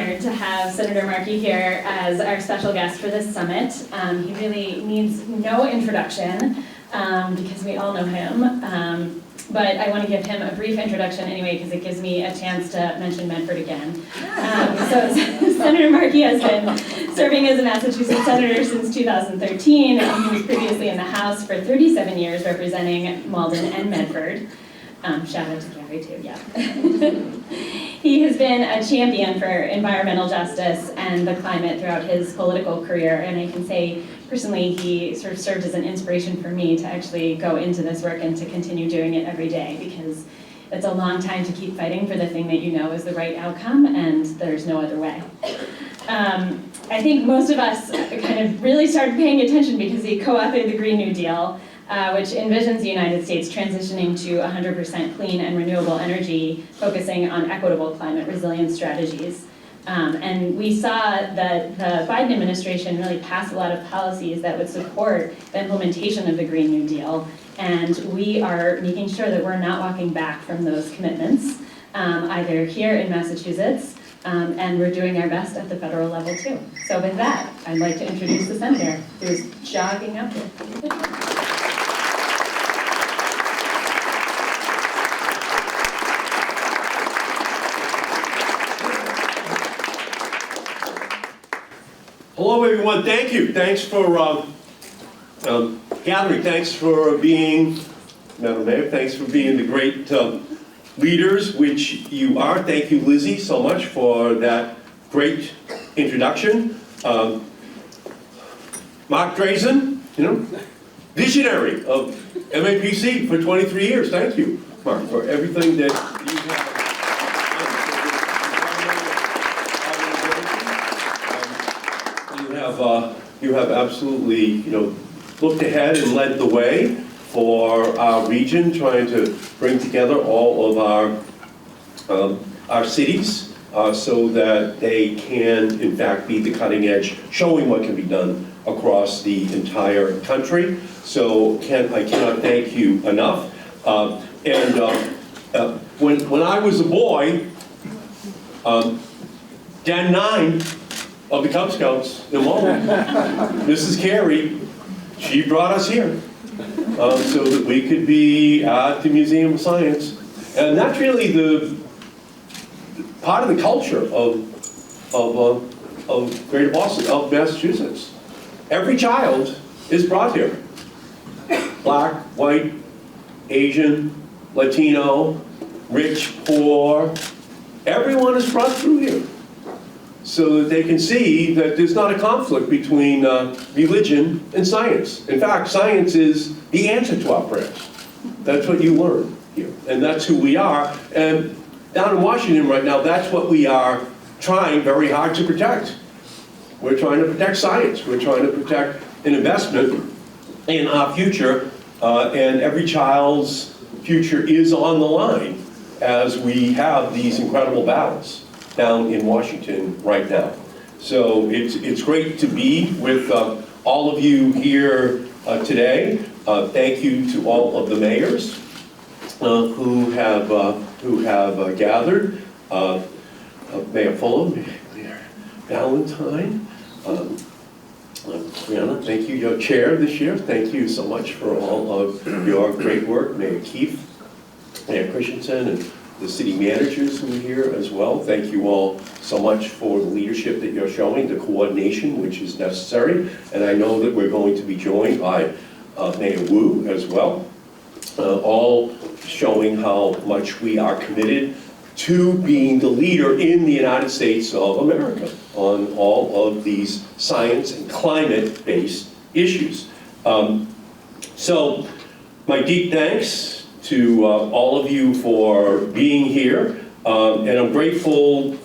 honored to have Senator Markey here as our special guest for this summit. He really needs no introduction because we all know him. But I want to give him a brief introduction anyway because it gives me a chance to mention Medford again. So Senator Markey has been serving as a Massachusetts Senator since 2013, and he was previously in the House for 37 years representing Malden and Medford. Shout out to Gary too, yeah. He has been a champion for environmental justice and the climate throughout his political career, and I can say personally he sort of served as an inspiration for me to actually go into this work and to continue doing it every day, because it's a long time to keep fighting for the thing that you know is the right outcome, and there's no other way. I think most of us kind of really started paying attention because he co-authored the Green New Deal, which envisions the United States transitioning to 100% clean and renewable energy, focusing on equitable climate resilience strategies. And we saw that the Biden administration really passed a lot of policies that would support the implementation of the Green New Deal, and we are making sure that we're not walking back from those commitments, either here in Massachusetts, and we're doing our best at the federal level too. So with that, I'd like to introduce the Senator, who's jogging up here. Hello, everyone. Thank you. Thanks for gathering. Thanks for being, Madam Mayor, thanks for being the great leaders which you are. Thank you, Lizzie, so much for that great introduction. Mark Drazen, visionary of MAPC for 23 years. Thank you, Mark, for everything that you have. You have absolutely, looked ahead and led the way for our region, trying to bring together all of our cities so that they can, in fact, be the cutting edge, showing what can be done across the entire country. So I cannot thank you enough. When I was a boy, Den 9 of the Cub Scouts in Malden, Mrs. Carey, she brought us here so that we could be at the Museum of Science. And that's really the part of the culture of Greater Boston, of Massachusetts. Every child is brought here. Black, white, Asian, Latino, rich, poor, everyone is brought through here, so that they can see that there's not a conflict between religion and science. In fact, science is the answer to our prayers. That's what you learn here, and that's who we are. And down in Washington right now, that's what we are trying very hard to protect. We're trying to protect science. We're trying to protect an investment in our future, and every child's future is on the line as we have these incredible battles down in Washington right now. So it's great to be with all of you here today. Thank you to all of the mayors who have gathered. Mayor Fulham, Mayor Valentine, Brianna, thank you, your chair this year. Thank you so much for all of your great work. Mayor Keefe, Mayor Christensen, and the city managers who are here as well. Thank you all so much for the leadership that you're showing, the coordination which is necessary. And I know that we're going to be joined by Mayor Wu as well, all showing how much we are committed to being the leader in the United States of America on all of these science and climate-based issues. So my deep thanks to all of you for being here, and I'm grateful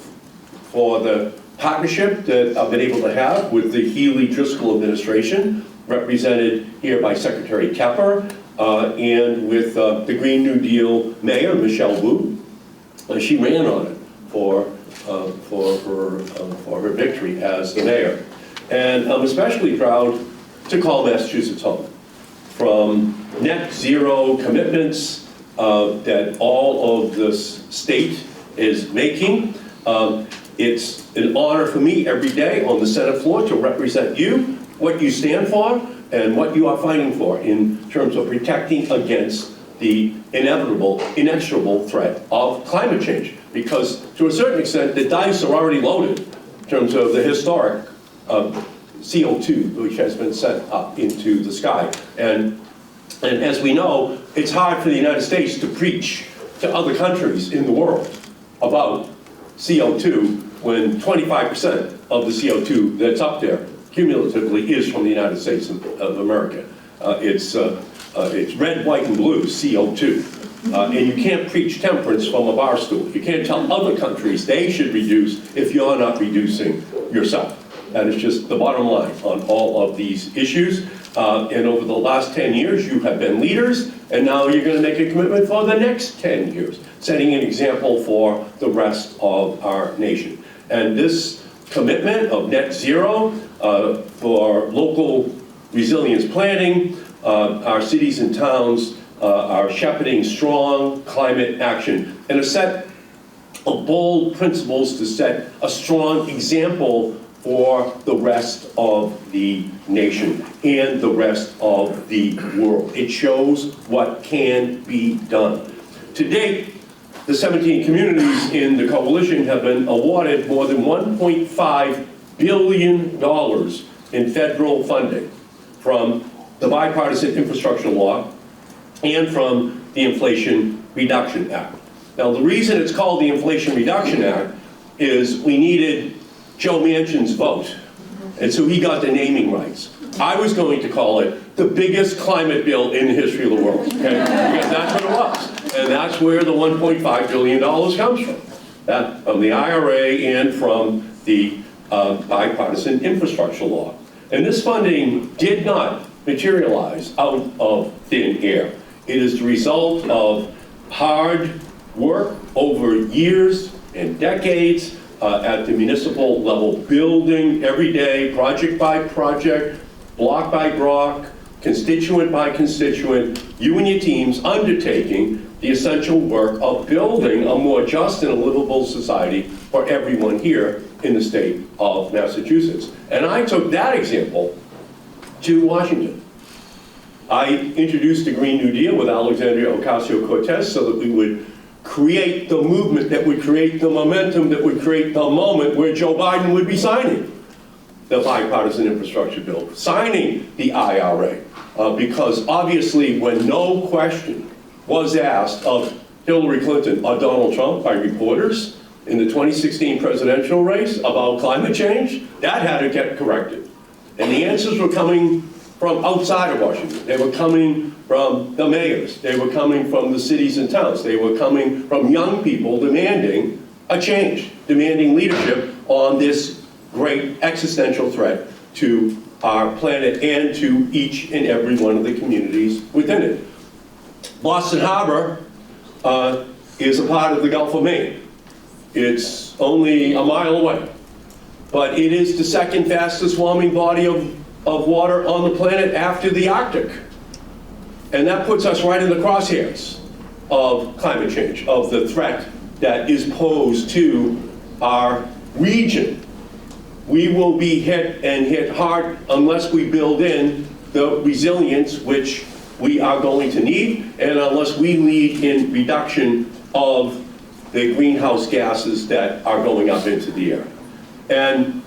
for the partnership that I've been able to have with the Healy-Driscoll administration, represented here by Secretary Kepper, and with the Green New Deal Mayor, Michelle Wu. She ran on it for her victory as the mayor. And I'm especially proud to call Massachusetts home. From net zero commitments that all of this state is making, It's an honor for me every day on the Senate floor to represent you, what you stand for, and what you are fighting for in terms of protecting against the inevitable, inexorable threat of climate change. Because to a certain extent, the dice are already loaded in terms of the historic CO2 which has been sent up into the sky. And as we know, it's hard for the United States to preach to other countries in the world about CO2 when 25% of the CO2 that's up there cumulatively is from the United States of America. It's red, white, and blue CO2. And you can't preach temperance from a bar stool. You can't tell other countries they should reduce if you're not reducing yourself. That is just the bottom line on all of these issues. And over the last 10 years, you have been leaders, and now you're going to make a commitment for the next 10 years, setting an example for the rest of our nation. And this commitment of net zero for local resilience planning, our cities and towns are shepherding strong climate action and a set of bold principles to set a strong example for the rest of the nation and the rest of the world. It shows what can be done. To date, the 17 communities in the coalition have been awarded more than $1.5 billion in federal funding from the Bipartisan Infrastructure Law and from the Inflation Reduction Act. Now, the reason it's called the Inflation Reduction Act is we needed Joe Manchin's vote, and so he got the naming rights. I was going to call it the biggest climate bill in the history of the world, okay? Because that's what it was, and that's where the $1.5 billion comes from. That from the IRA and from the Bipartisan Infrastructure Law. And this funding did not materialize out of thin air. It is the result of hard work over years and decades at the municipal level, building every day, project by project, block by block, constituent by constituent, you and your teams undertaking the essential work of building a more just and a livable society for everyone here in the state of Massachusetts. And I took that example to Washington. I introduced the Green New Deal with Alexandria Ocasio-Cortez so that we would create the movement that would create the momentum that would create the moment where Joe Biden would be signing the bipartisan infrastructure bill, signing the IRA. Because obviously when no question was asked of Hillary Clinton or Donald Trump by reporters in the 2016 presidential race about climate change, that had to get corrected. And the answers were coming from outside of Washington. They were coming from the mayors. They were coming from the cities and towns. They were coming from young people demanding a change, demanding leadership on this great existential threat to our planet and to each and every one of the communities within it. Boston Harbor is a part of the Gulf of Maine. It's only a mile away, but it is the second fastest warming body of water on the planet after the Arctic. And that puts us right in the crosshairs of climate change, of the threat that is posed to our region. We will be hit and hit hard unless we build in the resilience which we are going to need, and unless we lead in reduction of the greenhouse gases that are going up into the air. And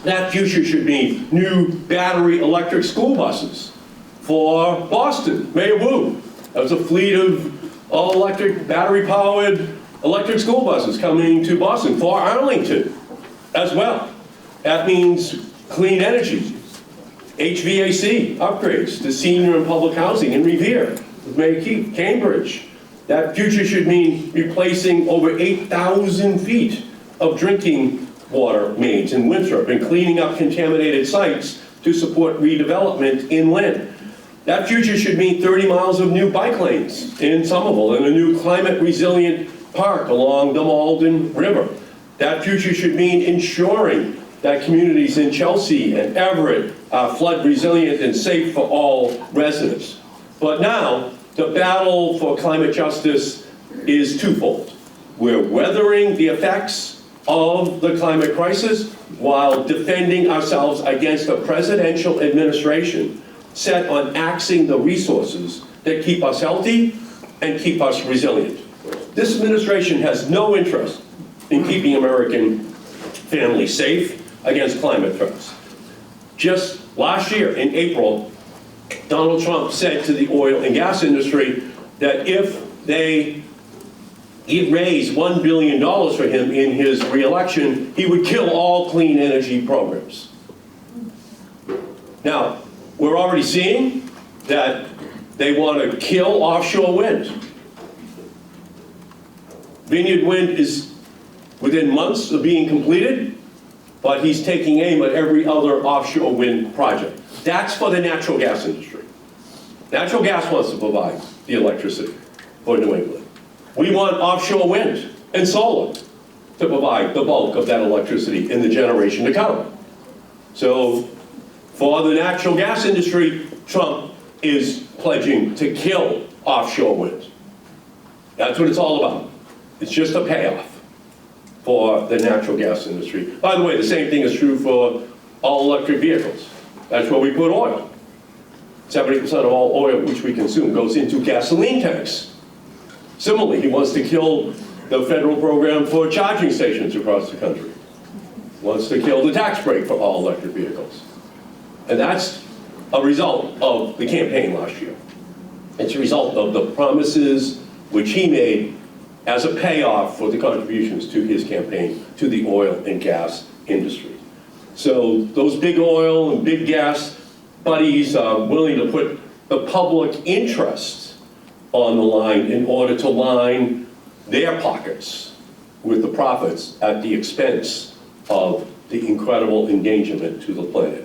that future should mean new battery electric school buses for Boston. Mayor Wu, there's a fleet of all-electric, battery-powered electric school buses coming to Boston, for Arlington as well. That means clean energy, HVAC upgrades to senior and public housing in Revere, with Mayor Keith, Cambridge. That future should mean replacing over 8,000 feet of drinking water mains in Winthrop and cleaning up contaminated sites to support redevelopment inland. That future should mean 30 miles of new bike lanes in Somerville and a new climate-resilient park along the Malden River. That future should mean ensuring that communities in Chelsea and Everett are flood-resilient and safe for all residents. But now, the battle for climate justice is twofold. We're weathering the effects of the climate crisis while defending ourselves against a presidential administration set on axing the resources that keep us healthy and keep us resilient. This administration has no interest in keeping American families safe against climate threats. Just last year, in April, Donald Trump said to the oil and gas industry that if he'd raise $1 billion for him in his re-election, he would kill all clean energy programs. Now, we're already seeing that they want to kill offshore wind. Vineyard Wind is within months of being completed, but he's taking aim at every other offshore wind project. That's for the natural gas industry. Natural gas wants to provide the electricity for New England. We want offshore wind and solar to provide the bulk of that electricity in the generation to come. So for the natural gas industry, Trump is pledging to kill offshore wind. That's what it's all about. It's just a payoff for the natural gas industry. By the way, the same thing is true for all electric vehicles. That's where we put oil. 70% of all oil which we consume goes into gasoline tanks. Similarly, he wants to kill the federal program for charging stations across the country. Wants to kill the tax break for all electric vehicles. And that's a result of the campaign last year. It's a result of the promises which he made as a payoff for the contributions to his campaign to the oil and gas industry. So those big oil and big gas buddies are willing to put the public interest on the line in order to line their pockets with the profits at the expense of the incredible endangerment to the planet.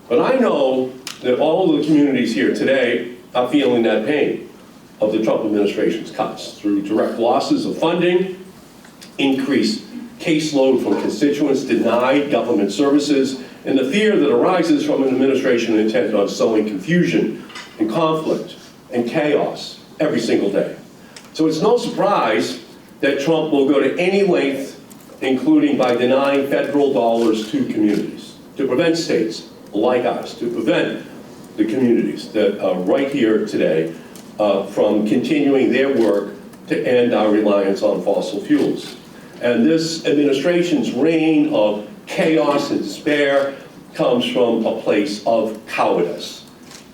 But I know that all of the communities here today are feeling that pain of the Trump administration's cuts through direct losses of funding, increased caseload from constituents, denied government services, and the fear that arises from an administration intent on sowing confusion and conflict and chaos every single day. So it's no surprise that Trump will go to any length, including by denying federal dollars to communities, to prevent states like us, to prevent the communities that are right here today from continuing their work to end our reliance on fossil fuels. And this administration's reign of chaos and despair comes from a place of cowardice,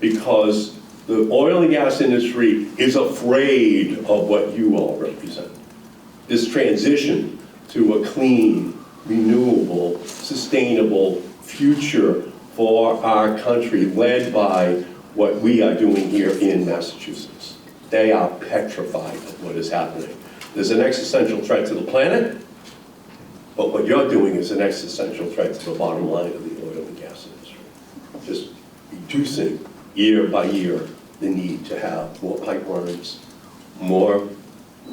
because the oil and gas industry is afraid of what you all represent. This transition to a clean, renewable, sustainable future for our country, led by what we are doing here in Massachusetts. They are petrified of what is happening. There's an existential threat to the planet, but what you're doing is an existential threat to the bottom line of the oil and gas industry. Just reducing year by year the need to have more pipelines, more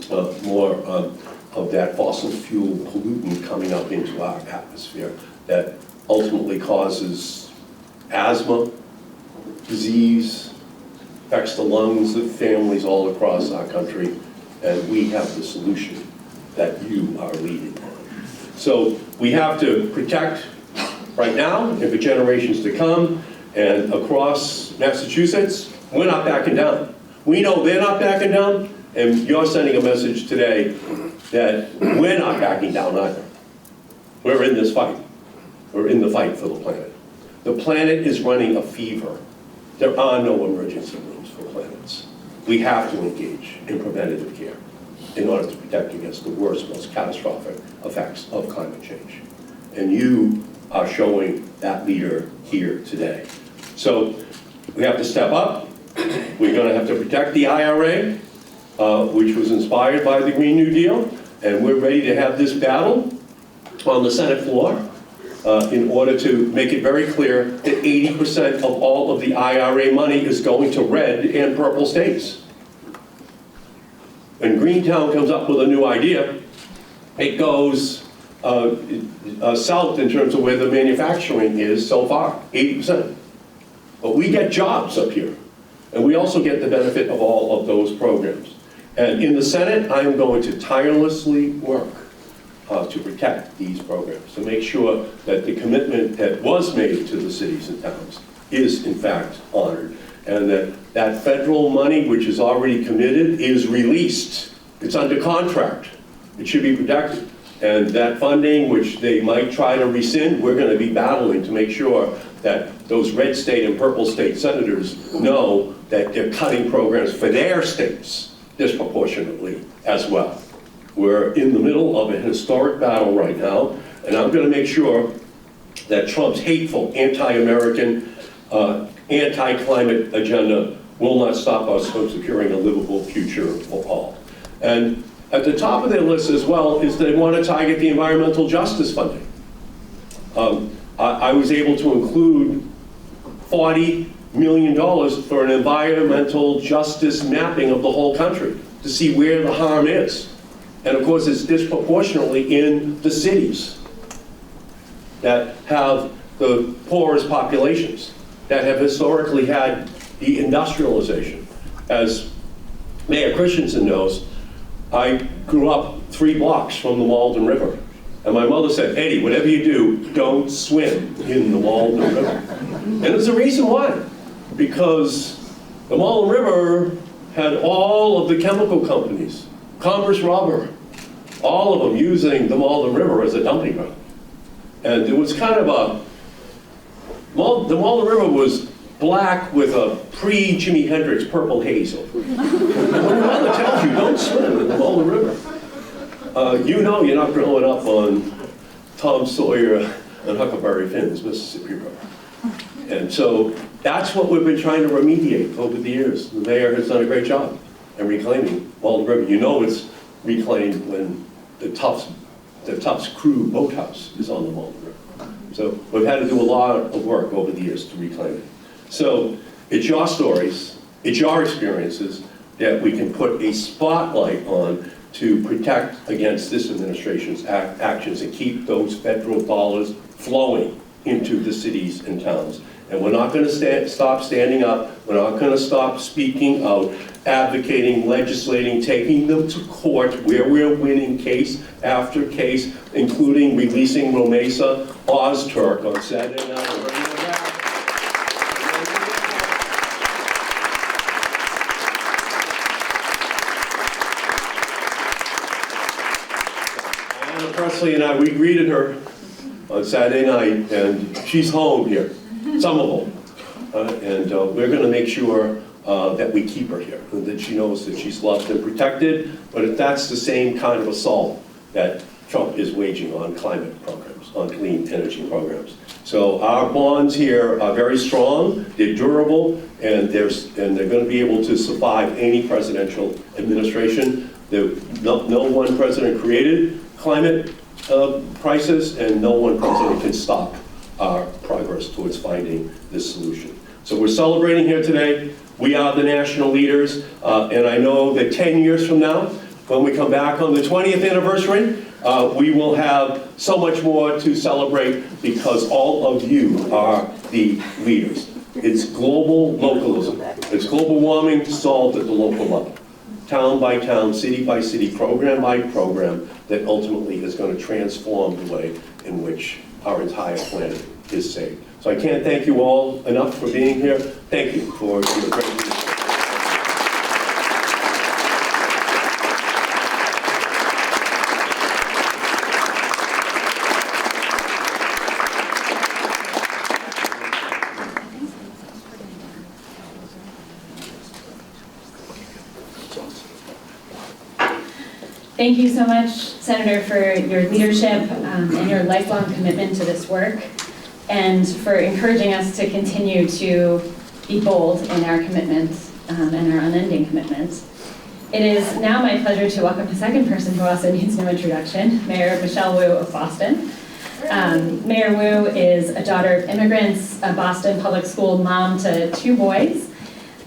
of that fossil fuel pollutant coming up into our atmosphere that ultimately causes asthma, disease, affects the lungs of families all across our country, and we have the solution that you are leading on. So we have to protect right now and for generations to come, and across Massachusetts, we're not backing down. We know they're not backing down, and you're sending a message today that we're not backing down either. We're in this fight. We're in the fight for the planet. The planet is running a fever. There are no emergency rooms for planets. We have to engage in preventative care in order to protect against the worst, most catastrophic effects of climate change. And you are showing that leader here today. So we have to step up. We're going to have to protect the IRA, which was inspired by the Green New Deal, and we're ready to have this battle on the Senate floor in order to make it very clear that 80% of all of the IRA money is going to red and purple states. When Greentown comes up with a new idea, it goes south in terms of where the manufacturing is so far, 80%. But we get jobs up here, and we also get the benefit of all of those programs. And in the Senate, I am going to tirelessly work to protect these programs, to make sure that the commitment that was made to the cities and towns is in fact honored, and that that federal money which is already committed is released. It's under contract. It should be protected. And that funding, which they might try to rescind, we're going to be battling to make sure that those red state and purple state senators know that they're cutting programs for their states disproportionately as well. We're in the middle of a historic battle right now, and I'm going to make sure that Trump's hateful anti-American, anti-climate agenda will not stop us from securing a livable future for all. And at the top of their list as well is they want to target the environmental justice funding. I was able to include $40 million for an environmental justice mapping of the whole country to see where the harm is. And of course, it's disproportionately in the cities that have the poorest populations, that have historically had the industrialization. As Mayor Christensen knows, I grew up 3 blocks from the Malden River. And my mother said, Eddie, whatever you do, don't swim in the Malden River. And there's a reason why. Because the Malden River had all of the chemical companies, Commerce Rubber, all of them using the Malden River as a dumping ground. And it was kind of a, the Malden River was black with a pre-Jimi Hendrix purple haze over it. When your mother tells you, don't swim in the Malden River, you know you're not growing up on Tom Sawyer and Huckleberry Finn's Mississippi River. And so that's what we've been trying to remediate over the years. The mayor has done a great job in reclaiming Malden River. You know it's reclaimed when the Tufts Crew boathouse is on the Malden River. So we've had to do a lot of work over the years to reclaim it. So it's your stories, it's your experiences that we can put a spotlight on to protect against this administration's actions and keep those federal dollars flowing into the cities and towns. And we're not going to stop standing up. We're not going to stop speaking out, advocating, legislating, taking them to court where we're winning case after case, including releasing Romesa Ozturk on Saturday night. Presley and I, we greeted her on Saturday night, and she's home here, some of them. And we're going to make sure that we keep her here, and that she knows that she's loved and protected, but if that's the same kind of assault that Trump is waging on climate programs, on clean energy programs. So our bonds here are very strong, they're durable, and they're going to be able to survive any presidential administration. No one president created climate crisis, and no one president can stop our progress towards finding this solution. So we're celebrating here today. We are the national leaders, and I know that 10 years from now, when we come back on the 20th anniversary, we will have so much more to celebrate because all of you are the leaders. It's global localism. It's global warming solved at the local level. Town by town, city by city, program by program, that ultimately is going to transform the way in which our entire planet is saved. So I can't thank you all enough for being here. Thank you for your great leadership. Thank you so much, Senator, for your leadership and your lifelong commitment to this work, and for encouraging us to continue to be bold in our commitments and our unending commitments. It is now my pleasure to welcome the second person who also needs no introduction, Mayor Michelle Wu of Boston. Mayor Wu is a daughter of immigrants, a Boston public school mom to 2 boys,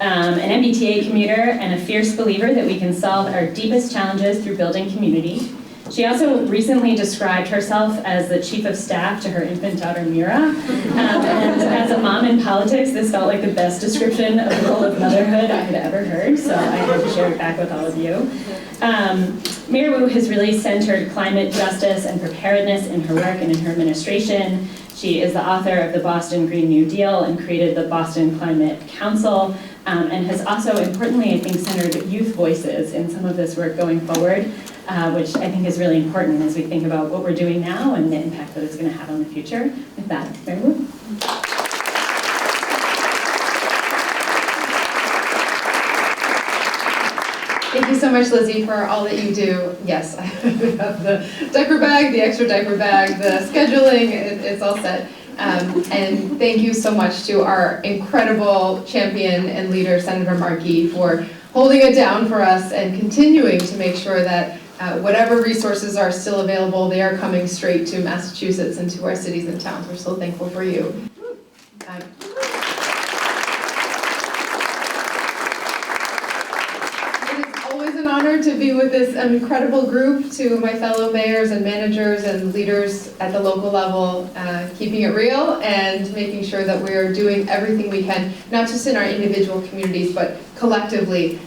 an MBTA commuter, and a fierce believer that we can solve our deepest challenges through building community. She also recently described herself as the chief of staff to her infant daughter, Mira. And as a mom in politics, this felt like the best description of the role of motherhood I had ever heard, so I had to share it back with all of you. Mira Wu has really centered climate justice and preparedness in her work and in her administration. She is the author of the Boston Green New Deal and created the Boston Climate Council, and has also, importantly, I think, centered youth voices in some of this work going forward, which I think is really important as we think about what we're doing now and the impact that it's going to have on the future. With that, Mary Wu. Thank you so much, Lizzie, for all that you do. Yes, I have the diaper bag, the extra diaper bag, the scheduling, it's all set. And thank you so much to our incredible champion and leader, Senator Markey, for holding it down for us and continuing to make sure that whatever resources are still available, they are coming straight to Massachusetts and to our cities and towns. We're so thankful for you. An honor to be with this incredible group, to my fellow mayors and managers and leaders at the local level, keeping it real and making sure that we are doing everything we can, not just in our individual communities, but collectively.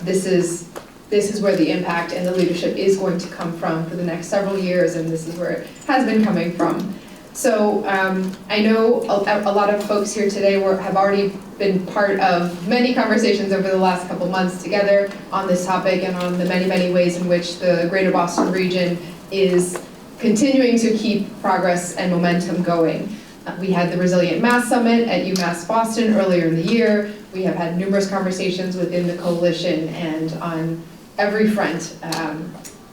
This is where the impact and the leadership is going to come from for the next several years, and this is where it has been coming from. So I know a lot of folks here today have already been part of many conversations over the last couple months together on this topic and on the many, many ways in which the Greater Boston region is continuing to keep progress and momentum going. We had the Resilient Mass Summit at UMass Boston earlier in the year. We have had numerous conversations within the coalition, and on every front,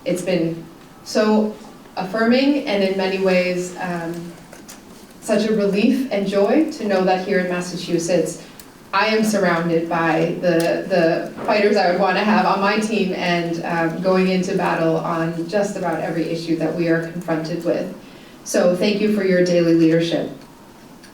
it's been so affirming and in many ways such a relief and joy to know that here in Massachusetts I am surrounded by the fighters I would want to have on my team, and going into battle on just about every issue that we are confronted with. So thank you for your daily leadership.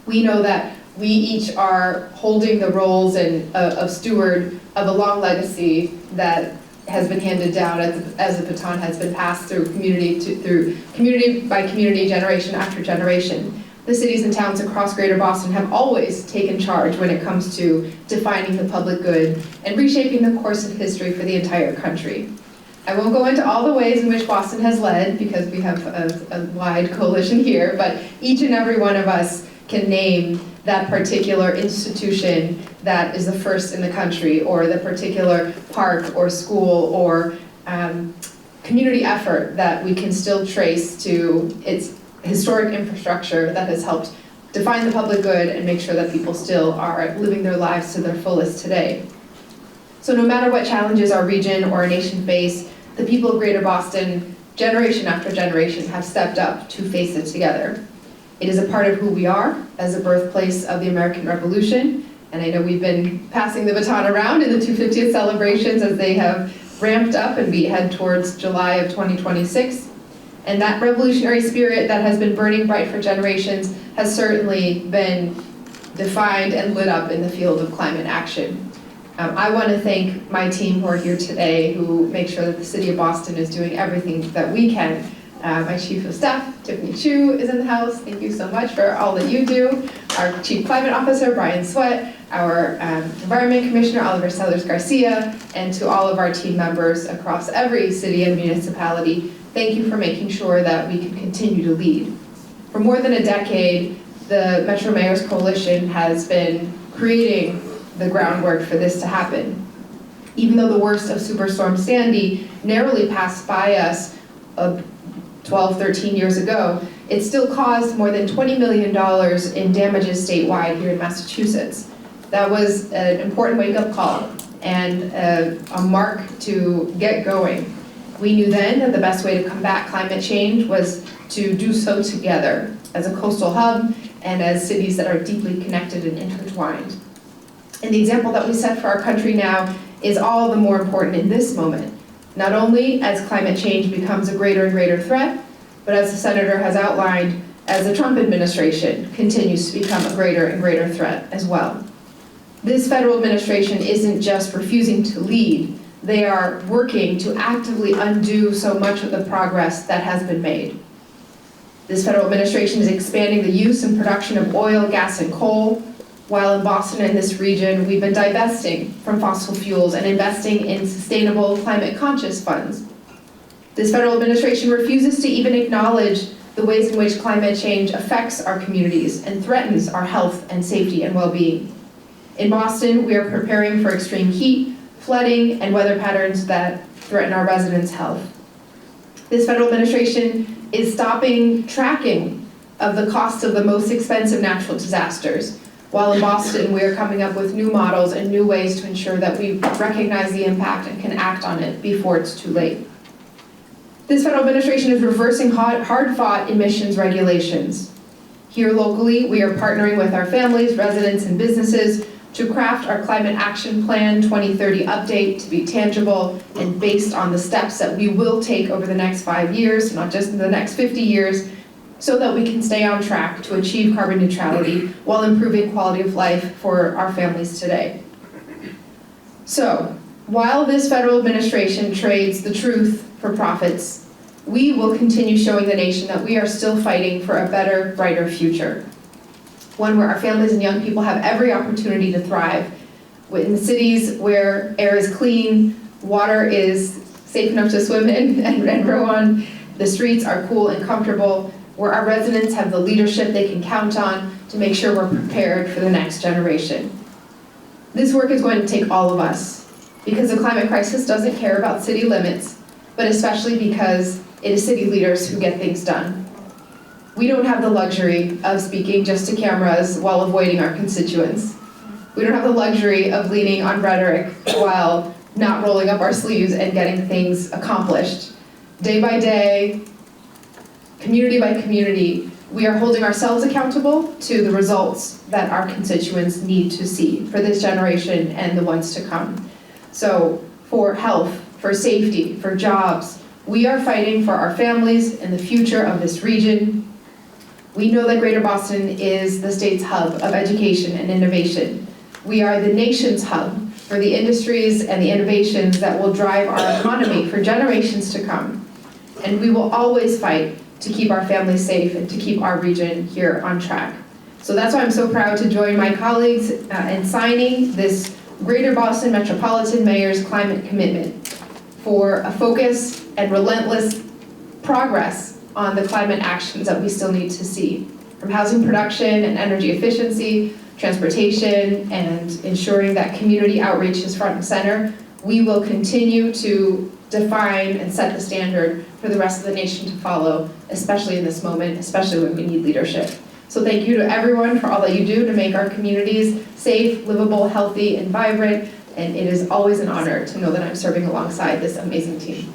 We know that we each are holding the roles of steward of a long legacy that has been handed down as the baton has been passed through community by community, generation after generation. The cities and towns across Greater Boston have always taken charge when it comes to defining the public good and reshaping the course of history for the entire country. I won't go into all the ways in which Boston has led, because we have a wide coalition here, but each and every one of us can name that particular institution that is the first in the country, or the particular park or school or community effort that we can still trace to its historic infrastructure that has helped define the public good and make sure that people still are living their lives to their fullest today. So no matter what challenges our region or our nation face, the people of Greater Boston, generation after generation, have stepped up to face it together. It is a part of who we are as a birthplace of the American Revolution, and I know we've been passing the baton around in the 250th celebrations as they have ramped up and we head towards July of 2026. And that revolutionary spirit that has been burning bright for generations has certainly been defined and lit up in the field of climate action. I want to thank my team who are here today, who make sure that the City of Boston is doing everything that we can. My Chief of Staff, Tiffany Chu, is in the house. Thank you so much for all that you do. Our Chief Climate Officer, Brian Sweat, our Environment Commissioner, Oliver Sellers Garcia, and to all of our team members across every city and municipality. Thank you for making sure that we can continue to lead. For more than a decade, the Metro Mayor's Coalition has been creating the groundwork for this to happen. Even though the worst of Superstorm Sandy narrowly passed by us 12, 13 years ago, it still caused more than $20 million in damages statewide here in Massachusetts. That was an important wake-up call and a mark to get going. We knew then that the best way to combat climate change was to do so together as a coastal hub and as cities that are deeply connected and intertwined. And the example that we set for our country now is all the more important in this moment, not only as climate change becomes a greater and greater threat, but as the Senator has outlined, as the Trump administration continues to become a greater and greater threat as well. This federal administration isn't just refusing to lead, They are working to actively undo so much of the progress that has been made. This federal administration is expanding the use and production of oil, gas, and coal, while in Boston and this region, we've been divesting from fossil fuels and investing in sustainable, climate-conscious funds. This federal administration refuses to even acknowledge the ways in which climate change affects our communities and threatens our health and safety and well-being. In Boston, we are preparing for extreme heat, flooding, and weather patterns that threaten our residents' health. This federal administration is stopping tracking of the cost of the most expensive natural disasters, while in Boston, we are coming up with new models and new ways to ensure that we recognize the impact and can act on it before it's too late. This federal administration is reversing hard-fought emissions regulations. Here locally, we are partnering with our families, residents, and businesses to craft our Climate Action Plan 2030 update to be tangible and based on the steps that we will take over the next 5 years, not just in the next 50 years, so that we can stay on track to achieve carbon neutrality while improving quality of life for our families today. So, while this federal administration trades the truth for profits, we will continue showing the nation that we are still fighting for a better, brighter future. One where our families and young people have every opportunity to thrive. In cities where air is clean, water is safe enough to swim in and row on, the streets are cool and comfortable, where our residents have the leadership they can count on to make sure we're prepared for the next generation. This work is going to take all of us, because the climate crisis doesn't care about city limits, but especially because it is city leaders who get things done. We don't have the luxury of speaking just to cameras while avoiding our constituents. We don't have the luxury of leaning on rhetoric while not rolling up our sleeves and getting things accomplished. Day by day, community by community, we are holding ourselves accountable to the results that our constituents need to see for this generation and the ones to come. So for health, for safety, for jobs, we are fighting for our families and the future of this region. We know that Greater Boston is the state's hub of education and innovation. We are the nation's hub for the industries and the innovations that will drive our economy for generations to come. And we will always fight to keep our families safe and to keep our region here on track. So that's why I'm so proud to join my colleagues in signing this Greater Boston Metropolitan Mayor's Climate Commitment for a focus and relentless progress on the climate actions that we still need to see, from housing production and energy efficiency, transportation, and ensuring that community outreach is front and center. We will continue to define and set the standard for the rest of the nation to follow, especially in this moment, especially when we need leadership. So thank you to everyone for all that you do to make our communities safe, livable, healthy, and vibrant. And it is always an honor to know that I'm serving alongside this amazing team.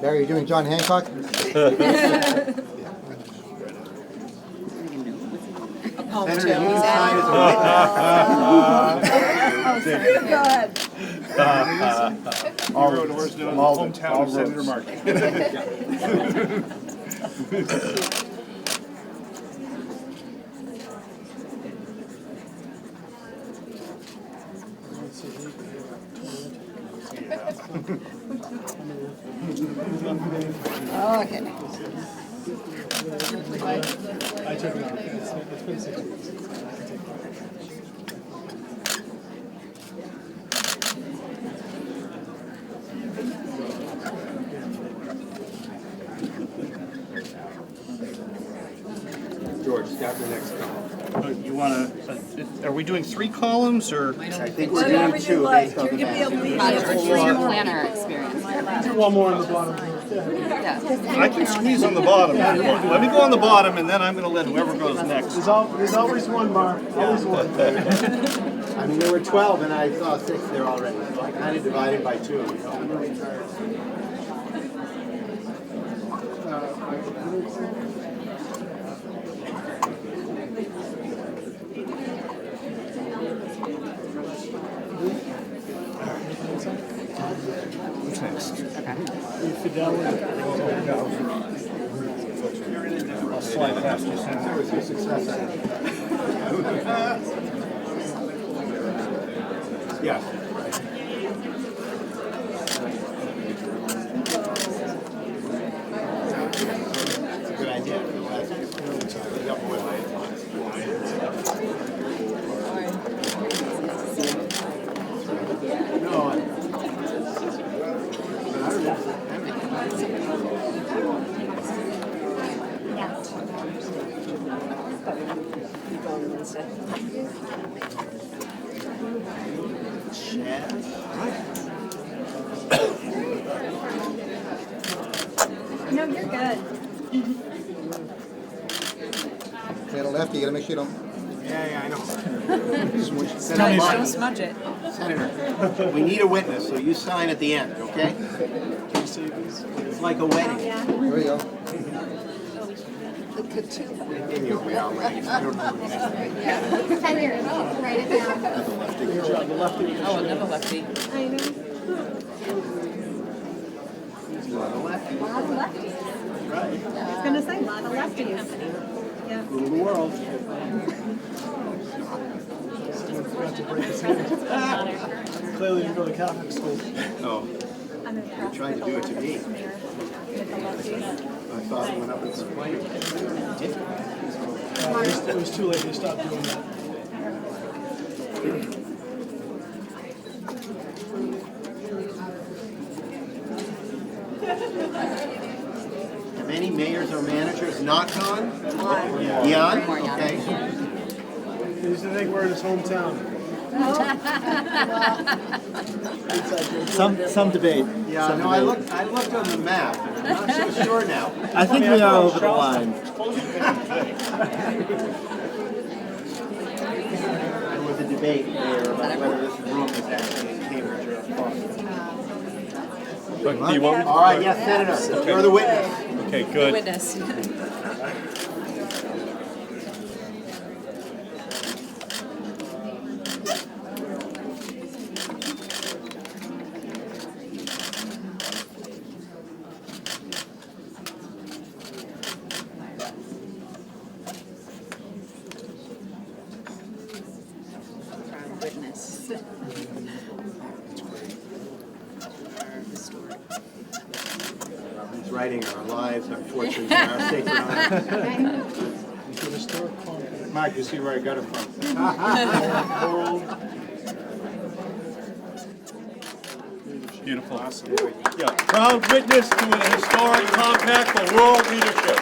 Barry, you doing John Hancock? Senator, you need to sign as a Go ahead. All road worse known as the hometown of Senator Markey. Okay. I took it on. It's been 6 weeks. George, start the next column. You want to, are we doing 3 columns or? I think we're doing 2 based on the map. Planner experience. Do one more on the bottom. I can squeeze on the bottom. Let me go on the bottom and then I'm going to let whoever goes next. There's always one, Mark. Always one. I mean, there were 12 and I saw 6 there already, so I kind of divided by 2. You know? Who's next? I'll slide past you, Senator. That was your success. Yeah. It's a good idea. No, you're good. To the left, you gotta make sure you don't. Yeah, I know. Don't smudge it. Senator, we need a witness, so you sign at the end, okay? It's like a wedding. There we go. And you'll be all right. I don't know. Senator, write it down. The lefty. Oh, another lefty. I know. Lot of lefties. Right. I was gonna say, lot of lefties. Yeah. Rule the world. Someone forgot to break his hand. Clearly didn't go to Catholic school. No, I'm tried to do it to me. I thought it went up in some plane. It was too late. They stopped doing that. Have any mayors or managers not gone? One. Jan? More Jan. Okay. He used to think we're in his hometown. Some debate. Yeah, no, I looked on the map. I'm not so sure now. I think we are over the line. There was a debate there about whether this room is actually in Cambridge or Boston. But do you want me? All right, yes, Senator, you're the witness. Okay, good. Witness. Witness. He's writing our lives, unfortunately, our sacred honor. Mike, you see where I got it from? Beautiful. Yeah, proud witness to an historic compact for rural leadership.